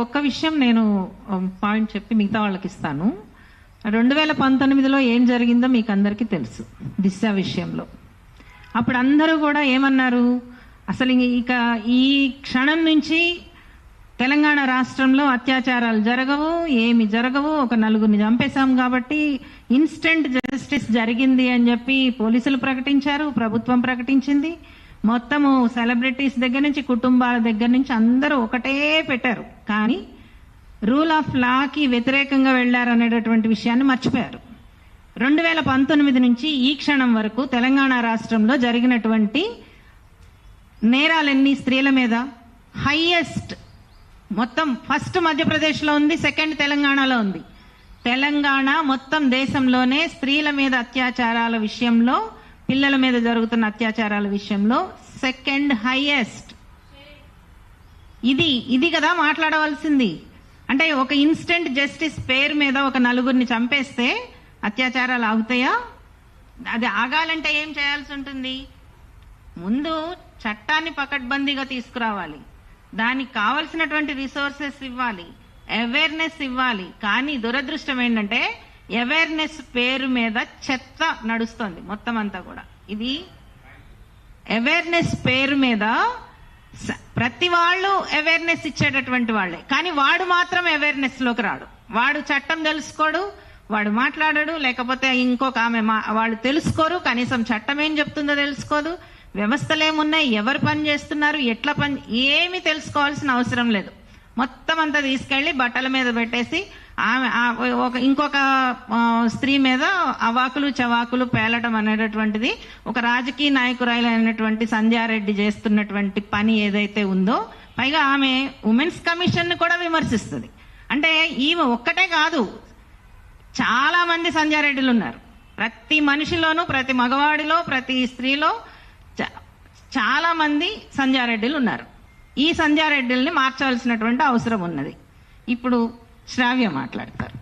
ఒక్క విషయం నేను పాయింట్ చెప్పి మిగతా వాళ్ళకి ఇస్తాను. 2019లో ఏం జరిగిందో మీకు అందరికీ తెలుసు. దిశ విషయంలో అప్పుడు అందరూ కూడా ఏమన్నారు, అసలు ఇక ఈ క్షణం నుంచి తెలంగాణ రాష్ట్రంలో అత్యాచారాలు జరగవు, ఏమి జరగవు, ఒక నలుగురిని చంపేశాం కాబట్టి ఇన్స్టెంట్ జస్టిస్ జరిగింది అని చెప్పి పోలీసులు ప్రకటించారు, ప్రభుత్వం ప్రకటించింది. మొత్తము సెలబ్రిటీస్ దగ్గర నుంచి కుటుంబాల దగ్గర నుంచి అందరూ ఒకటే పెట్టారు. కానీ రూల్ ఆఫ్ లాకి వ్యతిరేకంగా వెళ్లారనేటటువంటి విషయాన్ని మర్చిపోయారు. 2019 నుంచి ఈ క్షణం వరకు తెలంగాణ రాష్ట్రంలో జరిగినటువంటి నేరాలన్నీ స్త్రీల మీద హైయెస్ట్, మొత్తం ఫస్ట్ మధ్యప్రదేశ్లో ఉంది, సెకండ్ తెలంగాణలో ఉంది. తెలంగాణ మొత్తం దేశంలోనే స్త్రీల మీద అత్యాచారాల విషయంలో, పిల్లల మీద జరుగుతున్న అత్యాచారాల విషయంలో సెకండ్ హైయెస్ట్. ఇది కదా మాట్లాడవలసింది. అంటే ఒక ఇన్స్టెంట్ జస్టిస్ పేరు మీద ఒక నలుగురిని చంపేస్తే అత్యాచారాలు ఆగుతాయా? అది ఆగాలంటే ఏం చేయాల్సి ఉంటుంది? ముందు చట్టాన్ని పకడ్బందీగా తీసుకురావాలి, దానికి కావలసినటువంటి రిసోర్సెస్ ఇవ్వాలి, అవేర్నెస్ ఇవ్వాలి. కానీ దురదృష్టం ఏంటంటే అవేర్నెస్ పేరు మీద చెత్త నడుస్తుంది మొత్తం అంతా కూడా. ఇది అవేర్నెస్ పేరు మీద ప్రతి వాళ్ళు అవేర్నెస్ ఇచ్చేటటువంటి వాళ్లే, కానీ వాడు మాత్రం అవేర్నెస్ లోకి రాడు. వాడు చట్టం తెలుసుకోడు, వాడు మాట్లాడడు, లేకపోతే ఇంకొక ఆమె వాళ్ళు తెలుసుకోరు, కనీసం చట్టం ఏం చెప్తుందో తెలుసుకోదు, వ్యవస్థలు ఏమున్నాయి, ఎవరు పని చేస్తున్నారు, ఎట్లా పని, ఏమి తెలుసుకోవాల్సిన అవసరం లేదు. మొత్తం అంతా తీసుకెళ్లి బట్టల మీద పెట్టేసి ఆమె ఇంకొక స్త్రీ మీద అవాకులు చవాకులు పేలటం అనేటటువంటిది ఒక రాజకీయ నాయకురాలైనటువంటి సంధ్యారెడ్డి చేస్తున్నటువంటి పని ఏదైతే ఉందో. పైగా ఆమె ఉమెన్స్ కమిషన్ కూడా విమర్శిస్తుంది. అంటే ఈమె ఒక్కటే కాదు, చాలా మంది సంధ్యారెడ్డిలు ఉన్నారు. ప్రతి మనిషిలోనూ, ప్రతి మగవాడిలో, ప్రతి స్త్రీలో చాలా మంది సంధ్యారెడ్డిలు ఉన్నారు. ఈ సంధ్యారెడ్డిల్ని మార్చాల్సినటువంటి అవసరం ఉన్నది. ఇప్పుడు శ్రావ్య మాట్లాడతారు.